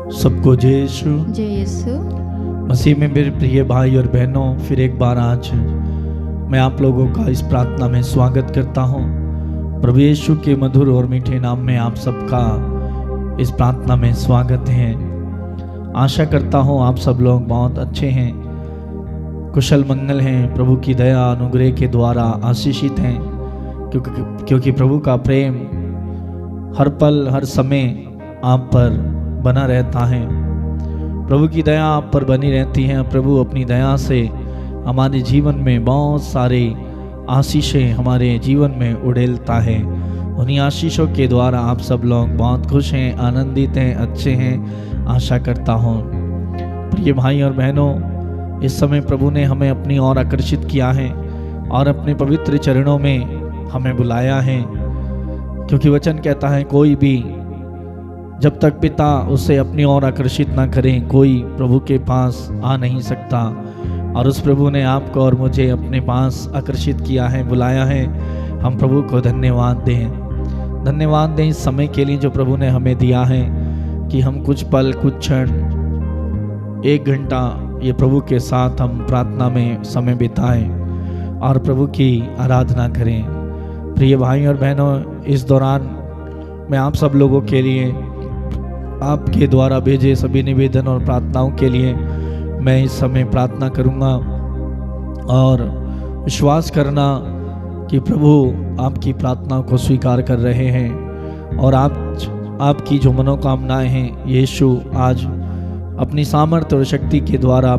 सबको जय यीशु। जय यीशु। मसीह में मेरे प्रिय भाई और बहनों, फिर एक बार आज मैं आप लोगों का इस प्रार्थना में स्वागत करता हूँ। प्रभु यीशु के मधुर और मीठे नाम में आप सबका इस प्रार्थना में स्वागत है। आशा करता हूँ आप सब लोग बहुत अच्छे हैं, कुशल मंगल हैं, प्रभु की दया अनुग्रह के द्वारा आशीषित हैं, क्योंकि प्रभु का प्रेम हर पल हर समय आप पर बना रहता है। प्रभु की दया आप पर बनी रहती है। प्रभु अपनी दया से हमारे जीवन में बहुत सारे आशीषें हमारे जीवन में उड़ेलता है। उन्हीं आशीषों के द्वारा आप सब लोग बहुत खुश हैं, आनंदित हैं, अच्छे हैं, आशा करता हूँ। प्रिय भाई और बहनों, इस समय प्रभु ने हमें अपनी ओर आकर्षित किया है और अपने पवित्र चरणों में हमें बुलाया है, क्योंकि वचन कहता है कोई भी जब तक पिता उसे अपनी ओर आकर्षित ना करें, कोई प्रभु के पास आ नहीं सकता। और उस प्रभु ने आपको और मुझे अपने पास आकर्षित किया है, बुलाया है। हम प्रभु को धन्यवाद दें, धन्यवाद दें इस समय के लिए जो प्रभु ने हमें दिया है, कि हम कुछ पल, कुछ क्षण, एक घंटा ये प्रभु के साथ हम प्रार्थना में समय बिताएं और प्रभु की आराधना करें। प्रिय भाई और बहनों, इस दौरान मैं आप सब लोगों के लिए, आपके द्वारा भेजे सभी निवेदन और प्रार्थनाओं के लिए मैं इस समय प्रार्थना करूंगा, और विश्वास करना कि प्रभु आपकी प्रार्थनाओं को स्वीकार कर रहे हैं और आपकी जो मनोकामनाएं हैं यीशु आज अपनी सामर्थ्य और शक्ति के द्वारा,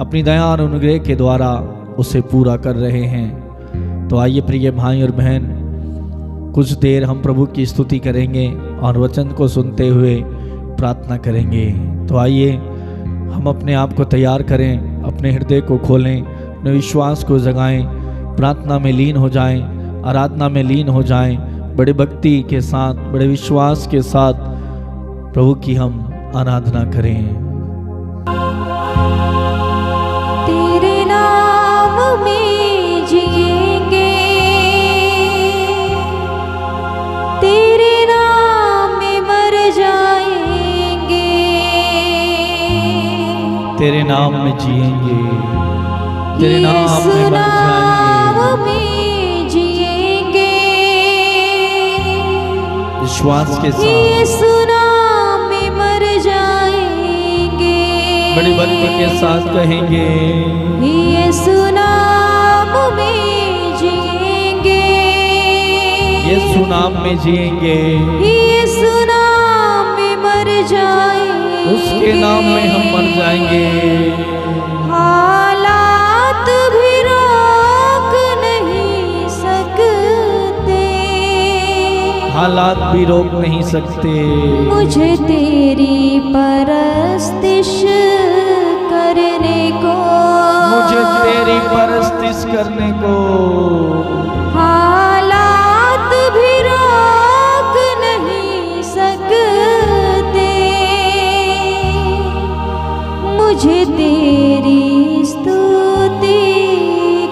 अपनी दया और अनुग्रह के द्वारा उसे पूरा कर रहे हैं। तो आइए प्रिय भाई और बहन, कुछ देर हम प्रभु की स्तुति करेंगे और वचन को सुनते हुए प्रार्थना करेंगे। तो आइए हम अपने आप को तैयार करें, अपने हृदय को खोलें, अपने विश्वास को जगाएं, प्रार्थना में लीन हो जाएं, आराधना में लीन हो जाएं, बड़े भक्ति के साथ, बड़े विश्वास के साथ प्रभु की हम आराधना करें। तेरे नाम में जिएंगे, तेरे नाम में मर जाएंगे, तेरे नाम में जिएंगे, तेरे नाम में मर जिएंगे, विश्वास के साथ यीशु नाम में मर जाएंगे, बड़ी भक्ति के साथ कहेंगे, यीशु नाम में जिएंगे, यीशु नाम में जिएंगे, यीशु नाम में मर जाएंगे, उसके नाम में हम मर जाएंगे। हालात भी रोक नहीं सकते, हालात भी रोक नहीं सकते मुझे तेरी परस्तिश करने को, मुझे तेरी परस्तिश करने को। हालात भी रोक नहीं सकते, मुझे तेरी स्तुति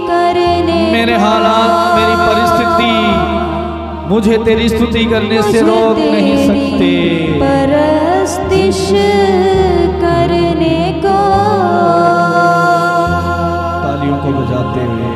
करने, मेरे हालात, मेरी परिस्थिति मुझे तेरी स्तुति करने से रोक नहीं सकते, परस्तिश करने को। तालियों को बजाते हुए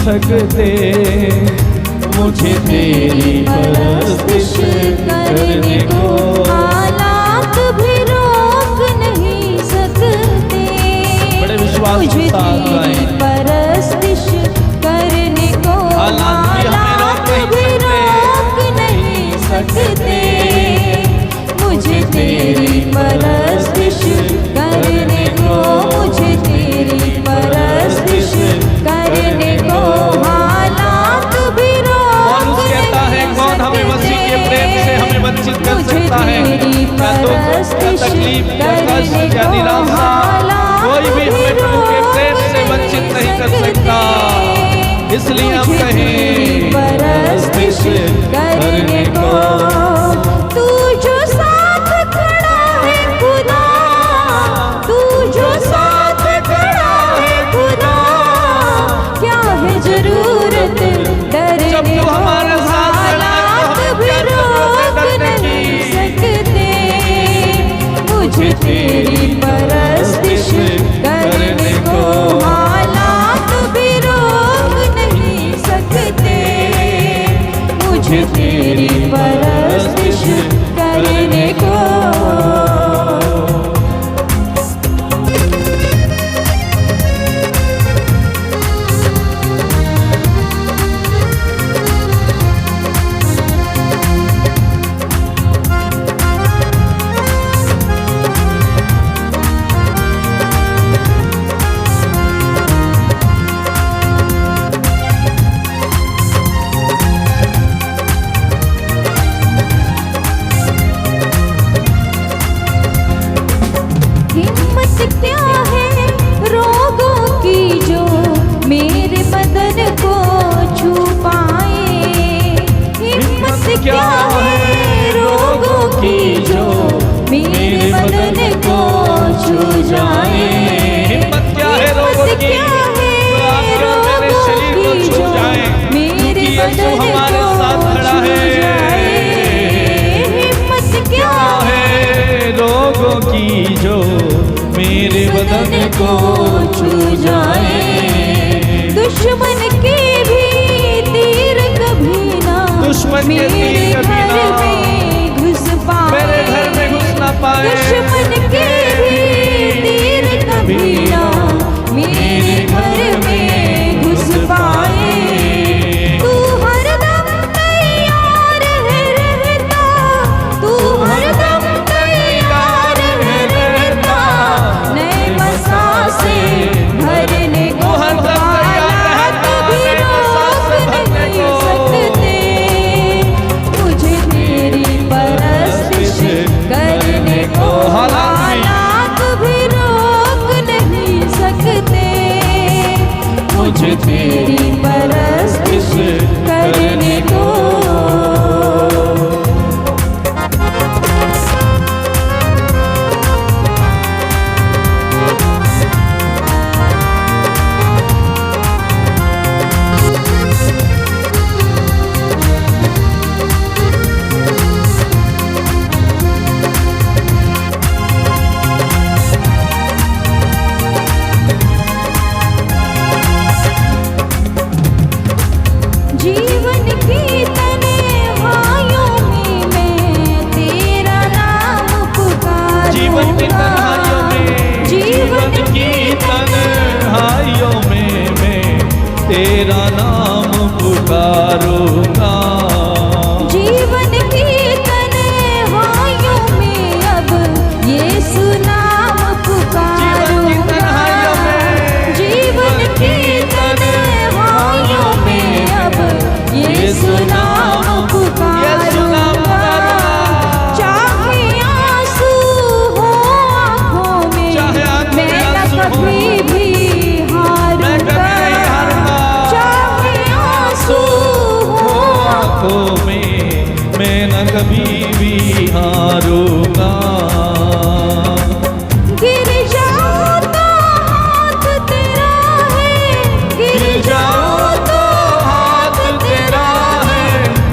सकते, मुझे तेरी परस्तिश करने को। हालात भी रोक नहीं सकते, बड़े विश्वास के साथ गाएं, परस्तिश करने को। हालात भी हमें रोक नहीं सकते, मुझे तेरी परस्तिश वंचित कर सकता है? क्या दुख, क्या तकलीफ, क्या कष्ट, क्या निराशा, कोई भी हमें प्रभु के प्रेम से वंचित नहीं कर सकता। इसलिए हम कहें परस्तिश करने को। तू जो साथ खड़ा है खुदा, तू जो साथ खड़ा है खुदा, क्या है जरूरत डरने जब तू हमारे साथ खड़ा है तो हम क्या जरूरत है डरने की? मुझे तेरी परस्तिश करने को हालात भी रोक नहीं सकते। मुझे तेरी परस्तिश करने को। हिम्मत क्या है रोगों की जो मेरे बदन को छू पाए। हिम्मत क्या है रोगों की जो मेरे बदन को छू जाए। हिम्मत क्या है रोगों की जो आपके और मेरे शरीर को छू जाए, क्योंकि यीशु हमारे साथ खड़ा है। हिम्मत क्या है रोगों की जो मेरे बदन को छू जाए। दुश्मन के भी तीर कभी ना दुश्मन के तीर कभी मेरे ना घर में घुस पाए। मेरे घर में घुस ना पाए। दुश्मन के भी तीर कभी ना मेरे घर में घुस पाए। तू हरदम तैयार है रहता, तू हरदम तैयार है रहता, नए मसा से भरने को। हालात भी रोक नहीं सकते। मुझे तेरी परस्तिश करने को हालात भी रोक नहीं सकते। मुझे तेरी परस्तिश करने को। जीवन की तन्हाइयों में मैं तेरा नाम पुकारूंगा। जीवन की तन्हाइयों में, जीवन की तन्हाइयों में मैं तेरा नाम पुकारूंगा। जीवन की तन्हाइयों में अब यीशु नाम पुकारूंगा। जीवन की तन्हाइयों में अब यीशु नाम पुकारूंगा। चाहे आंसू हो आँखों में, मैं न कभी भी हारूंगा। चाहे आंसू हो आँखों में मैं न कभी भी हारूंगा। गिर जाऊं तो हाथ तेरा है, गिर जाऊं तो हाथ तेरा है,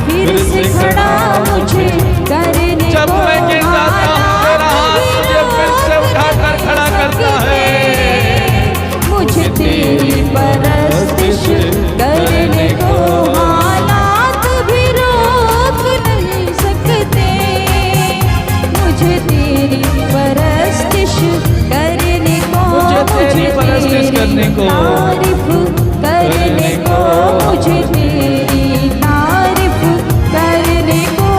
फिर से खड़ा मुझे करने जब को। मैं गिर जाता हूँ तेरा हाथ मुझे फिर से उठाकर खड़ा करता है। मुझे तेरी परस्तिश करने को हालात भी रोक नहीं सकते। मुझे तेरी परस्तिश करने को। मुझे तेरी परस्तिश करने को। तारीफ करने को। मुझे तेरी तारीफ करने को।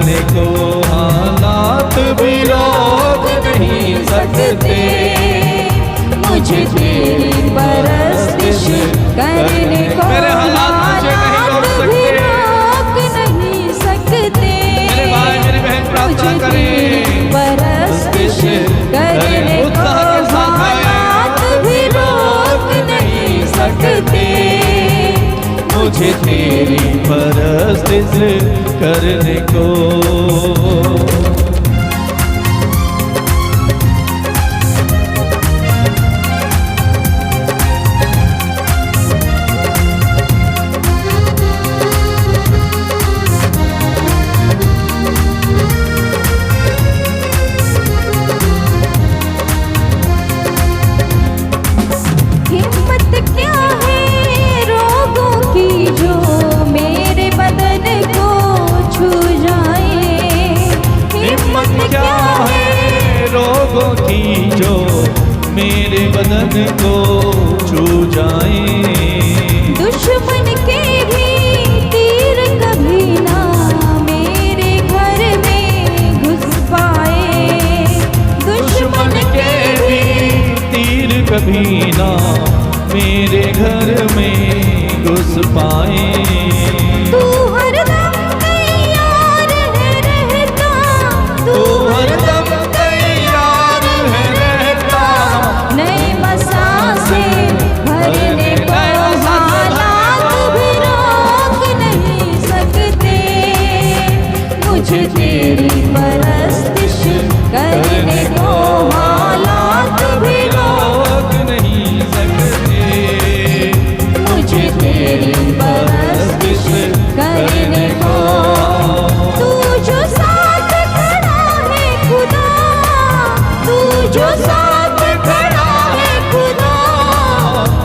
करने को हालात भी रोक नहीं सकते। मुझे तेरी परस्तिश करने को मेरे हालात मुझे नहीं रोक भी सकते। रोक नहीं सकते। मेरे भाई मेरी बहन प्रार्थना मुझे करें, तेरी परस्तिश करने को उत्साह के साथ गाएं। हालात भी रोक नहीं सकते। मुझे तेरी परस्तिश करने को। हिम्मत क्या है रोगों की जो मेरे बदन को छू जाए। हिम्मत क्या है रोगों की जो मेरे बदन को छू जाए। दुश्मन के भी तीर कभी ना मेरे घर में घुस पाए। दुश्मन के भी तीर कभी ना मेरे घर में घुस पाए। तू हरदम तैयार है रहता। तू हरदम तैयार है रहता। नए मसासे भरने को हालात भी रोक नहीं सकते। मुझे तेरी परस्तिश करने को हालात भी रोक नहीं सकते। मुझे तेरी परस्तिश करने को। तू जो साथ खड़ा है खुदा, तू जो साथ खड़ा है खुदा,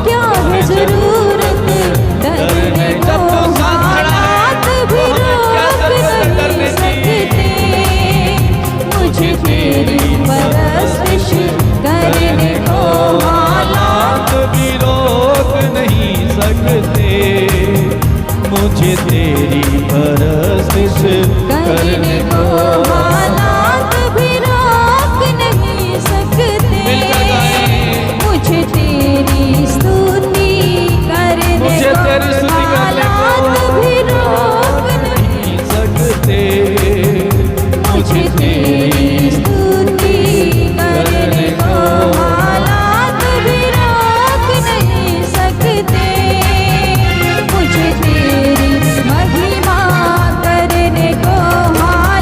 क्या है जरूरत डरने को हालात भी रोक नहीं सकते। मुझे तेरी परस्तिश करने को हालात भी रोक नहीं सकते। मुझे तेरी परस्तिश करने को हालात भी रोक नहीं सकते। मिलकर गाएं। मुझे तेरी स्तुति करने मुझे को तेरी स्तुति करने को हालात भी रोक नहीं सकते। मुझे तेरी स्तुति करने को हालात भी रोक नहीं सकते। मुझे तेरी महिमा करने को हालात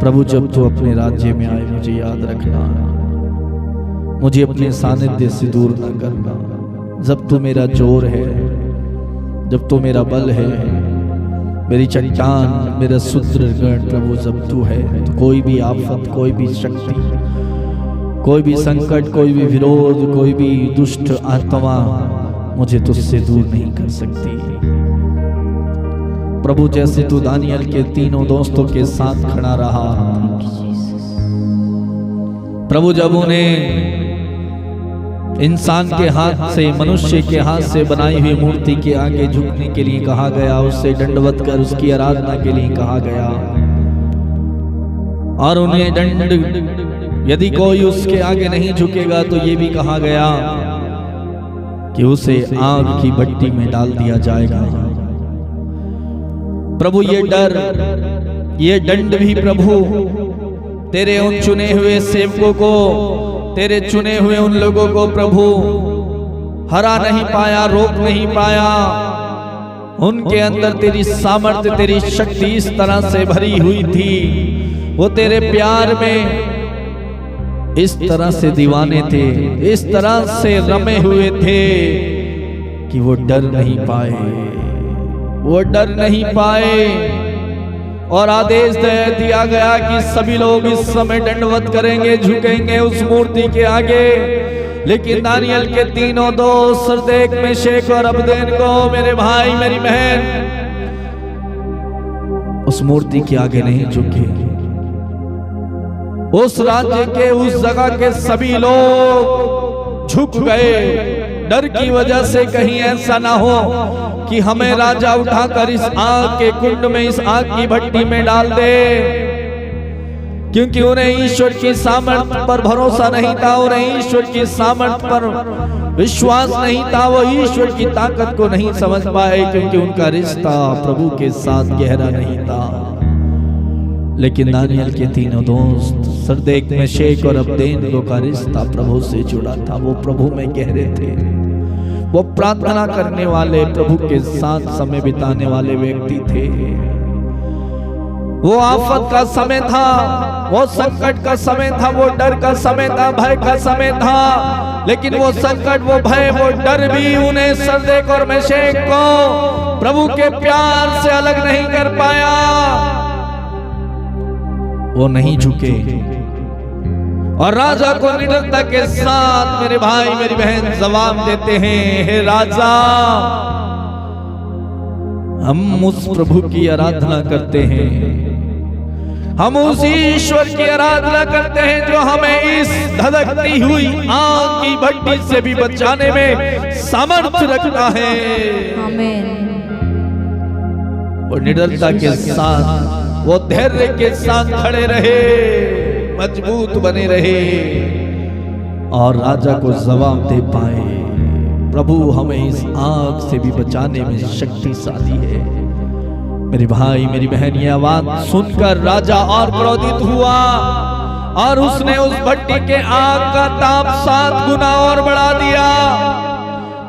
प्रभु जब तू अपने राज्य में आए मुझे याद रखना, मुझे अपने सानिध्य से दूर न करना। जब तू मेरा जोर है, जब तू मेरा बल है, मेरी चट्टान, मेरा सुदृढ़ प्रभु जब तू है, तो कोई भी आफत, कोई भी शक्ति, कोई भी संकट, कोई भी विरोध, कोई भी दुष्ट आत्मा मुझे तुझसे दूर नहीं कर सकती। प्रभु जैसे तू दानियल के तीनों दोस्तों के साथ खड़ा रहा, प्रभु जब उन्हें इंसान के हाथ से, मनुष्य के हाथ से बनाई हुई मूर्ति के आगे झुकने के लिए कहा गया, उससे दंडवत कर उसकी आराधना के लिए कहा गया, और उन्हें दंड, यदि कोई उसके आगे नहीं झुकेगा तो ये भी कहा गया कि उसे आग की भट्टी में डाल दिया जाएगा। प्रभु ये डर, ये दंड भी प्रभु तेरे उन चुने हुए सेवकों को, तेरे चुने हुए उन लोगों को प्रभु हरा नहीं पाया, रोक नहीं पाया। उनके अंदर तेरी सामर्थ्य, तेरी शक्ति इस तरह से भरी हुई थी, वो तेरे प्यार में इस तरह से दीवाने थे, इस तरह से रमे हुए थे कि वो डर नहीं पाए, वो डर नहीं पाए। और आदेश दिया गया कि सभी लोग इस समय दंडवत करेंगे, झुकेंगे उस मूर्ति के आगे। लेकिन दानियल के तीनों दोस्त शद्रक, मेशक और अबेदनगो, मेरे भाई मेरी बहन, उस मूर्ति के आगे नहीं झुके। उस राज्य के, उस जगह के सभी लोग झुक गए, डर की वजह से कहीं ऐसा ना हो कि हमें राजा उठाकर इस आग के कुंड में, इस आग की भट्टी में डाल दे। क्योंकि उन्हें ईश्वर की सामर्थ्य पर भरोसा नहीं था, उन्हें ईश्वर की सामर्थ्य पर विश्वास नहीं था, वो ईश्वर की ताकत को नहीं समझ पाए, क्योंकि उनका रिश्ता प्रभु के साथ गहरा नहीं था। लेकिन दानियल के तीनों दोस्त शद्रक, मेशक और अबेदनगो का रिश्ता प्रभु से जुड़ा था, वो प्रभु में गहरे थे, वो प्रार्थना करने वाले, प्रभु के साथ समय बिताने वाले व्यक्ति थे। वो आफत का समय था, वो संकट का समय था, वो डर का समय था, भय का समय था। लेकिन वो संकट, वो भय, वो डर भी उन्हें शद्रक और मेशक को प्रभु के प्यार से अलग नहीं कर पाया। वो नहीं झुके और राजा को निडरता के साथ, मेरे भाई मेरी बहन, जवाब देते हैं, हे राजा, हम उस प्रभु की आराधना करते हैं, हम उस ईश्वर की आराधना करते हैं जो हमें इस धधकती हुई आग की भट्टी से भी बचाने में सामर्थ्य रखता है। आमीन। और निडरता के साथ, वो धैर्य के साथ खड़े रहे, मजबूत बने रहे और राजा को जवाब दे पाए, प्रभु हमें इस आग से भी बचाने में शक्तिशाली है। मेरे भाई मेरी बहन, ये आवाज सुनकर राजा और क्रोधित हुआ और उसने उस भट्टी के आग का ताप 7 गुना और बढ़ा दिया।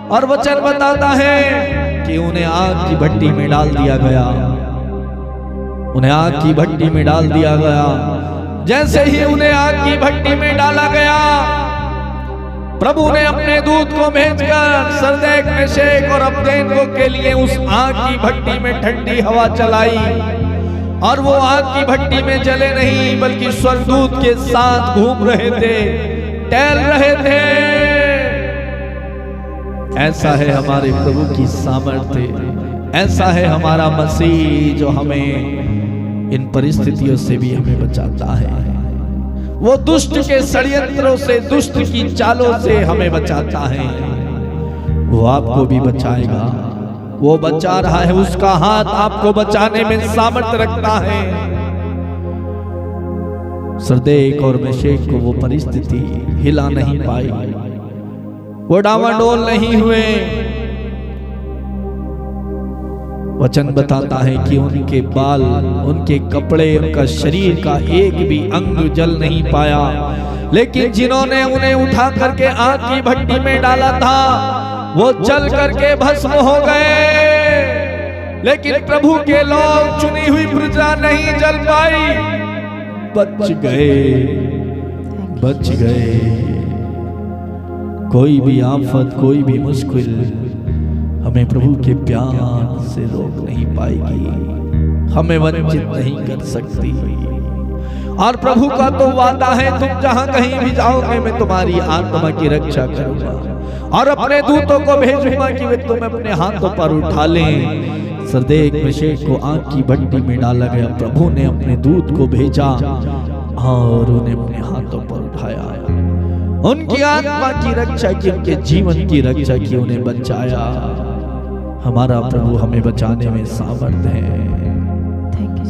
और वचन बताता है कि उन्हें आग की भट्टी में डाल दिया गया, उन्हें आग की भट्टी में डाल दिया गया। जैसे ही उन्हें आग की भट्टी में डाला गया, प्रभु ने अपने दूत को भेजकर शद्रक, मेशक और अबेदनगो के लिए उस आग की भट्टी में ठंडी हवा चलाई। और वो आग की भट्टी में जले नहीं, बल्कि स्वर्गदूत के साथ घूम रहे थे, टहल रहे थे। ऐसा है हमारे प्रभु की सामर्थ्य, ऐसा है हमारा मसीह जो हमें इन परिस्थितियों से भी हमें बचाता है। वो दुष्ट के षड्यंत्रों से, दुष्ट की चालों से हमें बचाता है। वो आपको भी बचाएगा, वो बचा रहा है, उसका हाथ आपको बचाने में सामर्थ्य रखता है। शद्रक और मेशक को वो परिस्थिति हिला नहीं पाई, वो डावाडोल नहीं हुए। वचन बताता है कि उनके बाल, उनके कपड़े, उनका शरीर का एक भी अंग जल नहीं पाया। लेकिन जिन्होंने उन्हें उठा करके आग की भट्टी में डाला था, वो जल करके भस्म हो गए। लेकिन प्रभु के लोग, चुनी हुई प्रजा नहीं जल पाई। बच गए, बच गए। कोई भी आफत, कोई भी मुश्किल हमें प्रभु के प्यार से रोक नहीं पाएगी, हमें वंचित नहीं कर सकती। और प्रभु का तो वादा है, तुम जहां कहीं भी जाओगे मैं तुम्हारी आत्मा की रक्षा करूंगा और अपने दूतों को भेजूंगा कि वे तुम्हें अपने हाथों पर उठा लें। सरदेक मेशेक को आग की भट्टी में डाला गया, प्रभु ने अपने दूत को भेजा और उन्हें अपने हाथों पर उठाया, उनकी आत्मा की रक्षा की, उनके जीवन की रक्षा की, उन्हें बचाया। हमारा प्रभु हमें बचाने में सामर्थ है,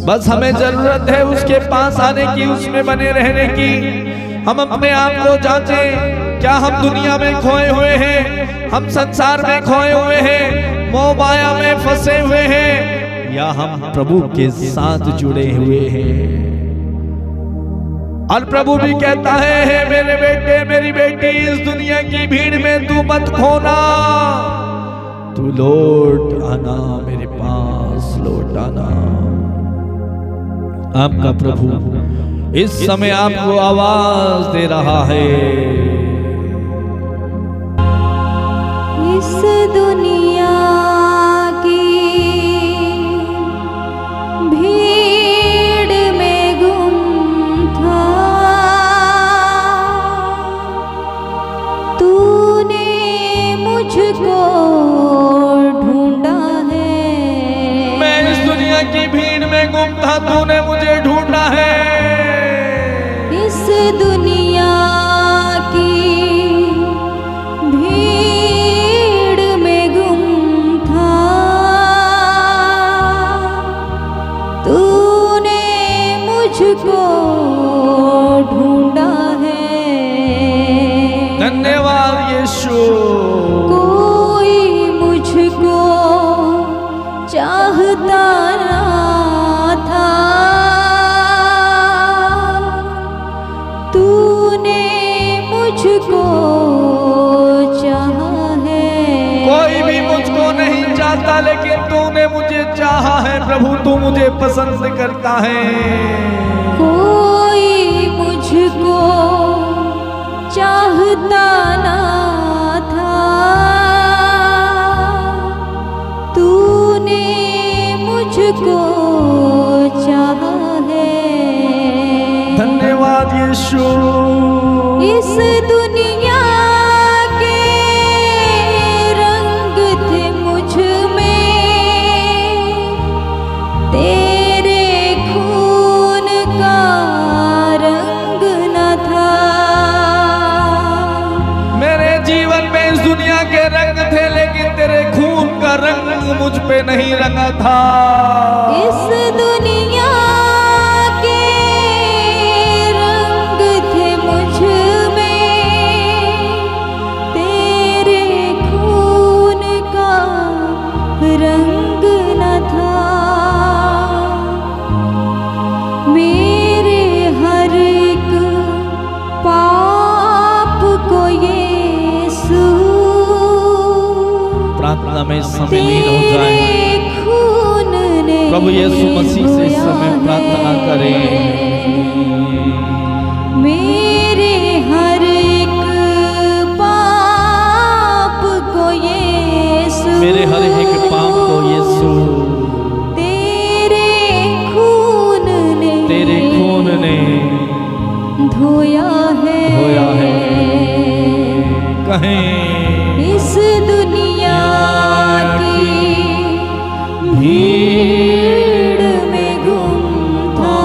बस हमें जरूरत है उसके पास आने की, उसमें बने रहने की। हम अपने आप को जांचें, क्या हम दुनिया में खोए हुए हैं, हम संसार में खोए हुए हैं, मोह माया में फंसे हुए हैं, या हम प्रभु के साथ जुड़े हुए हैं। और प्रभु भी कहता है मेरे बेटे मेरी बेटी, इस दुनिया की भीड़ में तू मत खोना, तू लौट आना, मेरे पास लौट आना। आपका प्रभु इस समय आपको आवाज दे रहा है। इस दुनिया की भीड़ में गुम था, तूने मुझको ढूंढा है। मैं इस दुनिया की भीड़ में गुम था, तूने मुझे ढूंढा है। इस दुनिया की भीड़ में गुम था, तूने मुझको ढूंढा है। धन्यवाद यीशु। कोई मुझको चाहता ना था, तूने मुझको चाहा है। कोई भी मुझको नहीं चाहता, लेकिन तूने मुझे चाहा है। प्रभु तू मुझे पसंद करता है। कोई मुझको चाहता ना था, तूने मुझको चाहा है। धन्यवाद यीशु। इस दुनिया के रंग थे मुझ में, तेरे खून का रंग न था। मेरे जीवन में इस दुनिया के रंग थे, लेकिन तेरे खून का रंग मुझ पे नहीं रंगा था। इस दुनिया के रंग थे मुझ में, तेरे खून का रंग न था। मेरे हर एक पाप को यीशु प्रार्थना में समय लीन हो जाए। तेरे खून ने प्रभु यीशु मसीह से इस समय प्रार्थना करें। मेरे हर एक पाप को यीशु, मेरे हर एक पाप को यीशु तेरे खून ने धोया है। धोया है। कहें इस दुनिया की भीड़ में गुम था,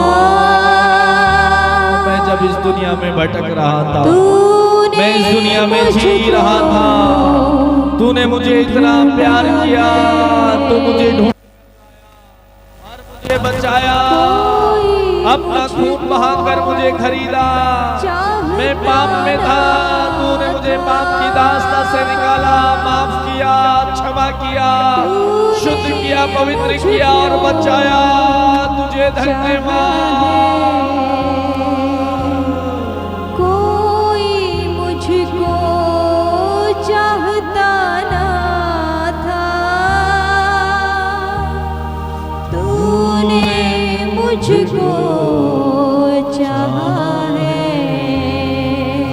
मैं जब इस दुनिया में भटक रहा था, तूने मैं इस दुनिया में जी रहा था, तूने मुझे इतना प्यार किया, तू मुझे ढूंढ और मुझे बचाया, अपना खून बहाकर मुझे खरीदा। मैं पाप में था, तूने मुझे पाप की दास्ता से निकाला, माफ किया, क्षमा किया, शुद्ध किया, पवित्र किया और बचाया। तुझे धन्यवाद। कोई मुझको चाहता ना था, तूने मुझको चाहा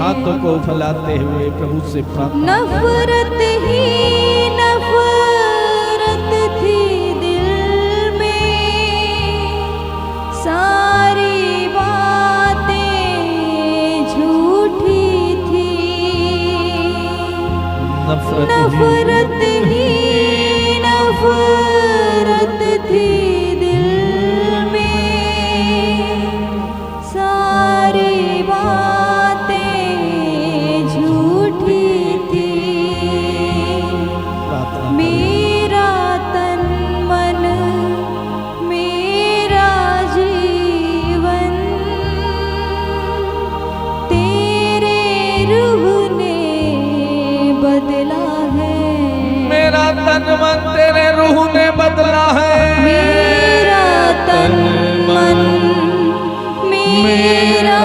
हाथों को फैलाते हुए प्रभु से प्रार्थना नफरत ही नफरत थी दिल में, सारी बातें झूठी थी। नफरत ही नफरत थी दिल में, सारी बातें झूठी थी। मेरा तन मन मेरा जीवन तेरे रूह ने बदला है। मेरा तन मन तेरे रूह ने बदला है। मेरा तन मन मेरा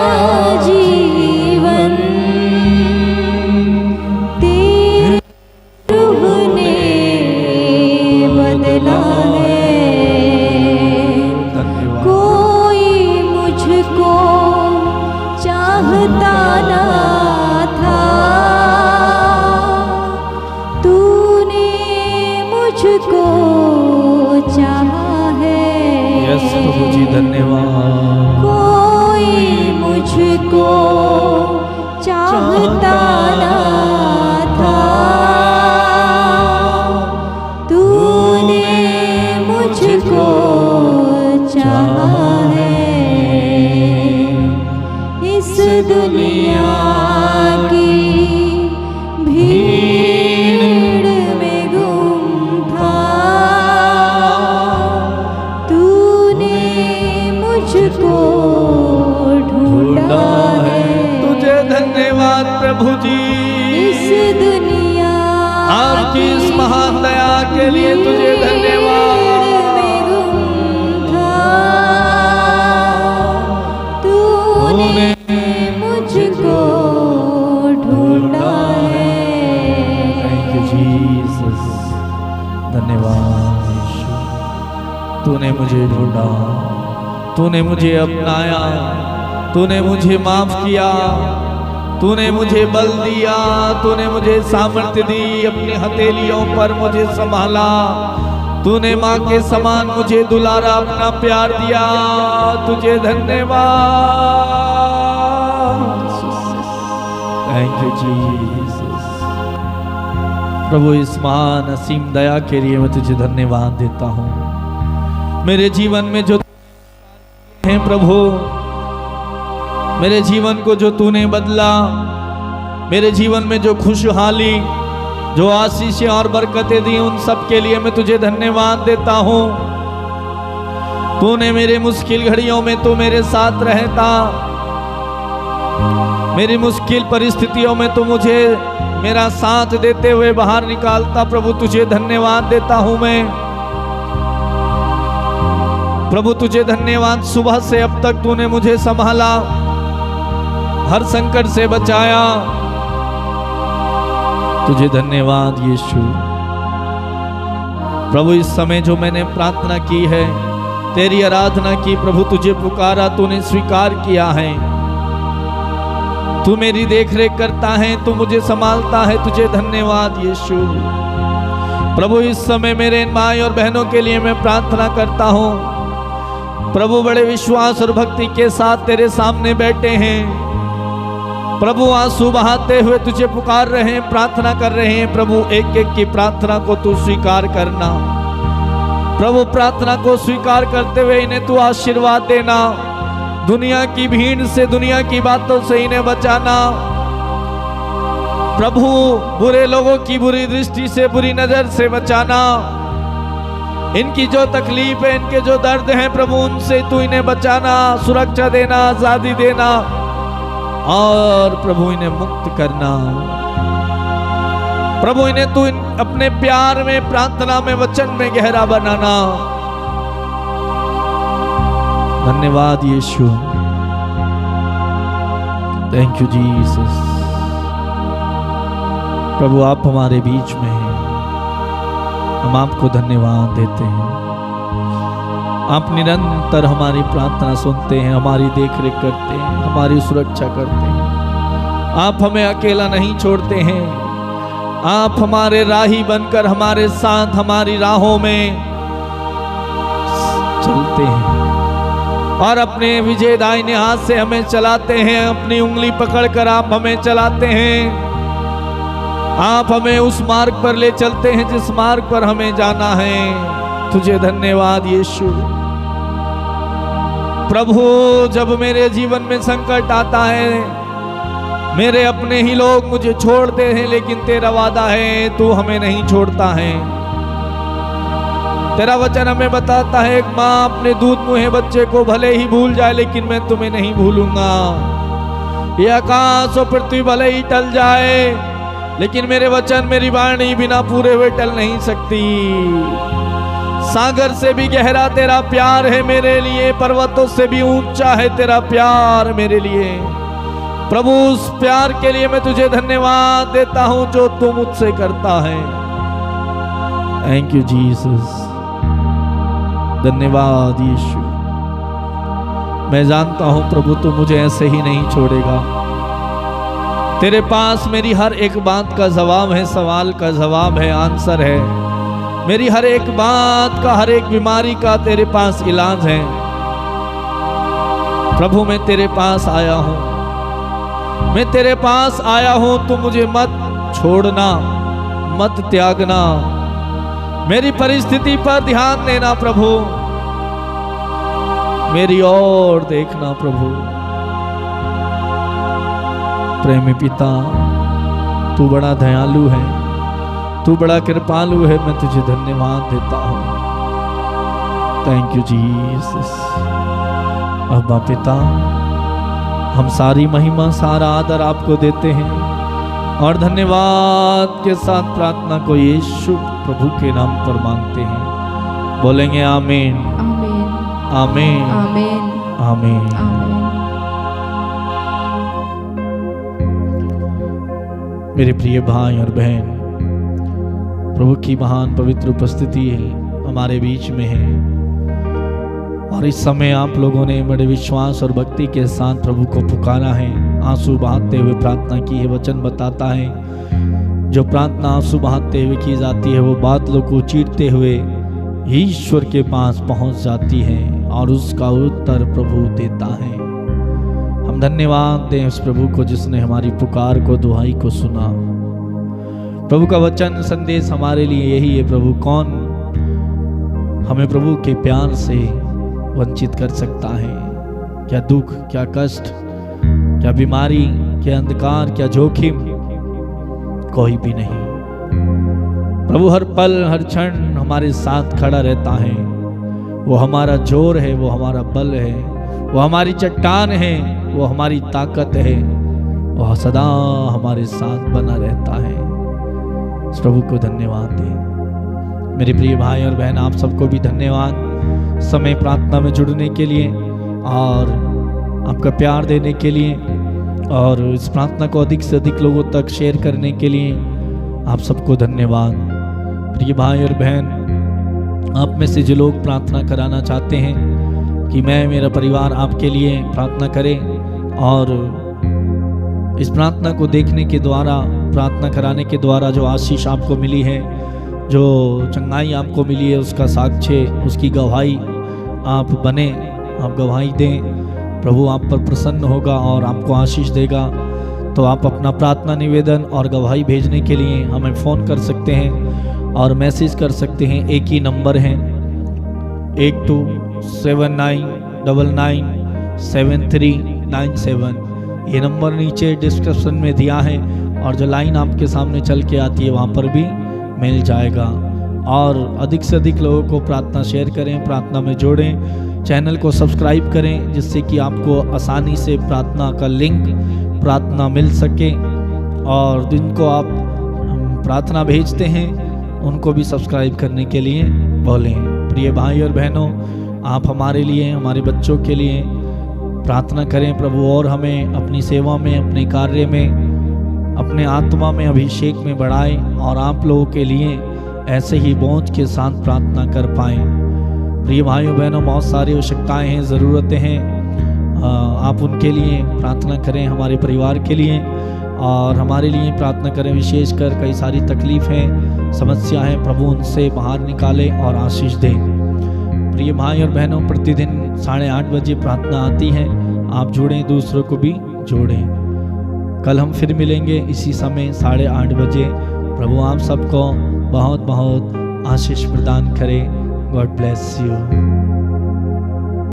जीवन तेरे रूह ने बदला है। धन्यवाद। कोई मुझको चाहता ना था, तूने मुझको चाहा है। यस प्रभु जी धन्यवाद। कोई मुझको चाहता ना था, तूने मुझको चाहा है। इस दुनिया की भीड़ में गुम था, तूने मुझको ढूंढा है। तुझे धन्यवाद प्रभु जी। इस दुनिया आपकी इस महान दया के लिए तुझे धन्यवाद। में गुम था, तूने मुझको ढूंढा है। Thank you Jesus. धन्यवाद यीशु। तूने मुझे ढूंढा, तूने मुझे अपनाया, तूने मुझे माफ किया, तूने मुझे बल दिया, तूने मुझे सामर्थ्य दी, अपनी हथेलियों पर मुझे संभाला, तूने माँ के समान मुझे दुलारा, अपना प्यार दिया। तुझे धन्यवाद। Thank you Jesus. प्रभु इस महान असीम दया के लिए मैं तुझे धन्यवाद देता हूँ। मेरे जीवन में जो हैं प्रभु, मेरे जीवन को जो तूने बदला, मेरे जीवन में जो खुशहाली, जो आशीषें और बरकतें दी, उन सब के लिए मैं तुझे धन्यवाद देता हूँ। तूने मेरे मुश्किल घड़ियों में तू मेरे साथ रहता, मेरी मुश्किल परिस्थितियों में तू मुझे मेरा साथ देते हुए बाहर निकालता। प्रभु तुझे धन्यवाद देता हूँ मैं। प्रभु तुझे धन्यवाद, सुबह से अब तक तूने मुझे संभाला, हर संकट से बचाया। तुझे धन्यवाद यीशु। प्रभु इस समय जो मैंने प्रार्थना की है, तेरी आराधना की प्रभु, तुझे पुकारा, तूने स्वीकार किया है। तू मेरी देखरेख करता है, तू मुझे संभालता है। तुझे धन्यवाद यीशु। प्रभु इस समय मेरे माई और बहनों के लिए मैं प्रार्थना करता हूँ। प्रभु बड़े विश्वास और भक्ति के साथ तेरे सामने बैठे हैं। प्रभु आंसू बहाते हुए तुझे पुकार रहे हैं, प्रार्थना कर रहे हैं। प्रभु एक एक की प्रार्थना को तू स्वीकार करना। प्रभु प्रार्थना को स्वीकार करते हुए इन्हें तू आशीर्वाद देना। दुनिया की भीड़ से, दुनिया की बातों से इन्हें बचाना। प्रभु बुरे लोगों की बुरी दृष्टि से, बुरी नजर से बचाना। इनकी जो तकलीफ है, इनके जो दर्द हैं प्रभु, उनसे तू इन्हें बचाना, सुरक्षा देना, आजादी देना और प्रभु इन्हें मुक्त करना। प्रभु इन्हें तू अपने प्यार में, प्रार्थना में, वचन में गहरा बनाना। धन्यवाद यीशु। Thank you Jesus. प्रभु आप हमारे बीच में हैं, हम आपको धन्यवाद देते हैं। आप निरंतर हमारी प्रार्थना सुनते हैं, हमारी देखरेख करते हैं, हमारी सुरक्षा करते हैं। आप हमें अकेला नहीं छोड़ते हैं। आप हमारे राही बनकर हमारे साथ हमारी राहों में चलते हैं और अपने विजय दाहिने हाथ से हमें चलाते हैं। अपनी उंगली पकड़कर आप हमें चलाते हैं। आप हमें उस मार्ग पर ले चलते हैं जिस मार्ग पर हमें जाना है। तुझे धन्यवाद यीशु। प्रभु, जब मेरे जीवन में संकट आता है, मेरे अपने ही लोग मुझे छोड़ते हैं, लेकिन तेरा वादा है तू हमें नहीं छोड़ता है। तेरा वचन हमें बताता है, एक माँ अपने दूध मुहे बच्चे को भले ही भूल जाए, लेकिन मैं तुम्हें नहीं भूलूंगा। ये आकाश और पृथ्वी भले ही टल जाए, लेकिन मेरे वचन मेरी वाणी बिना पूरे हुए टल नहीं सकती। सागर से भी गहरा तेरा प्यार है मेरे लिए, पर्वतों से भी ऊंचा है तेरा प्यार मेरे लिए। प्रभु, उस प्यार के लिए मैं तुझे धन्यवाद देता हूं जो तू मुझसे करता है। Thank you Jesus. धन्यवाद यीशु। मैं जानता हूं प्रभु तू मुझे ऐसे ही नहीं छोड़ेगा। तेरे पास मेरी हर एक बात का जवाब है, सवाल का जवाब है, आंसर है। मेरी हर एक बात का, हर एक बीमारी का तेरे पास इलाज है। प्रभु, मैं तेरे पास आया हूं, मैं तेरे पास आया हूं। तू मुझे मत छोड़ना, मत त्यागना। मेरी परिस्थिति पर ध्यान देना प्रभु, मेरी ओर देखना प्रभु। प्रेमी पिता, तू बड़ा दयालु है, तू बड़ा कृपालु है। मैं तुझे धन्यवाद देता हूं। Thank you Jesus. अब्बा पिता, हम सारी महिमा, सारा आदर आपको देते हैं और धन्यवाद के साथ प्रार्थना को यीशु प्रभु के नाम पर मांगते हैं। बोलेंगे आमीन, आमीन, आमीन, आमीन, आमीन। आमीन। मेरे प्रिय भाई और बहन, प्रभु की महान पवित्र उपस्थिति है हमारे बीच में है और इस समय आप लोगों ने बड़े विश्वास और भक्ति के साथ प्रभु को पुकारा है, आंसू बहाते हुए प्रार्थना की है। वचन बताता है, जो प्रार्थना आंसू बहाते हुए की जाती है वो बादलों को चीरते हुए ईश्वर के पास पहुंच जाती है और उसका उत्तर प्रभु देता है। हम धन्यवाद दें उस प्रभु को जिसने हमारी पुकार को, दुहाई को सुना। प्रभु का वचन संदेश हमारे लिए यही है, प्रभु कौन हमें प्रभु के प्यार से वंचित कर सकता है। क्या दुख, क्या कष्ट, क्या बीमारी, क्या अंधकार, क्या जोखिम, कोई भी नहीं। प्रभु हर पल हर क्षण हमारे साथ खड़ा रहता है। वो हमारा जोर है, वो हमारा बल है, वो हमारी चट्टान है, वो हमारी ताकत है। वह सदा हमारे साथ बना रहता है। इस प्रभु को धन्यवाद दें। मेरे प्रिय भाई और बहन, आप सबको भी धन्यवाद समय प्रार्थना में जुड़ने के लिए और आपका प्यार देने के लिए और इस प्रार्थना को अधिक से अधिक लोगों तक शेयर करने के लिए आप सबको धन्यवाद। प्रिय भाई और बहन, आप में से जो लोग प्रार्थना कराना चाहते हैं कि मैं, मेरा परिवार आपके लिए प्रार्थना करें और इस प्रार्थना को देखने के द्वारा, प्रार्थना कराने के द्वारा जो आशीष आपको मिली है, जो चंगाई आपको मिली है, उसका साक्ष्य, उसकी गवाही आप बने, आप गवाही दें। प्रभु आप पर प्रसन्न होगा और आपको आशीष देगा। तो आप अपना प्रार्थना निवेदन और गवाही भेजने के लिए हमें फ़ोन कर सकते हैं और मैसेज कर सकते हैं। एक ही नंबर है 8279997397। ये नंबर नीचे डिस्क्रिप्शन में दिया है और जो लाइन आपके सामने चल के आती है वहाँ पर भी मिल जाएगा। और अधिक से अधिक लोगों को प्रार्थना शेयर करें, प्रार्थना में जोड़ें, चैनल को सब्सक्राइब करें जिससे कि आपको आसानी से प्रार्थना का लिंक, प्रार्थना मिल सके। और जिनको आप प्रार्थना भेजते हैं उनको भी सब्सक्राइब करने के लिए बोलें। प्रिय भाई और बहनों, आप हमारे लिए, हमारे बच्चों के लिए प्रार्थना करें प्रभु, और हमें अपनी सेवा में, अपने कार्य में, अपने आत्मा में, अभिषेक में बढ़ाए और आप लोगों के लिए ऐसे ही बोझ के साथ प्रार्थना कर पाएँ। प्रिय भाइयों बहनों, बहुत सारी आवश्यकताएं हैं, ज़रूरतें हैं, आप उनके लिए प्रार्थना करें, हमारे परिवार के लिए। और हमारे लिए प्रार्थना करें। विशेषकर कई सारी तकलीफ़ें, समस्याएं, प्रभु उनसे बाहर निकाले और आशीष दे। प्रिय भाई और बहनों, प्रतिदिन 8:30 बजे प्रार्थना आती है। आप जोड़ें, दूसरों को भी जोड़ें। कल हम फिर मिलेंगे इसी समय 8:30 बजे। प्रभु आप सबको बहुत बहुत आशीष प्रदान करे। God bless you.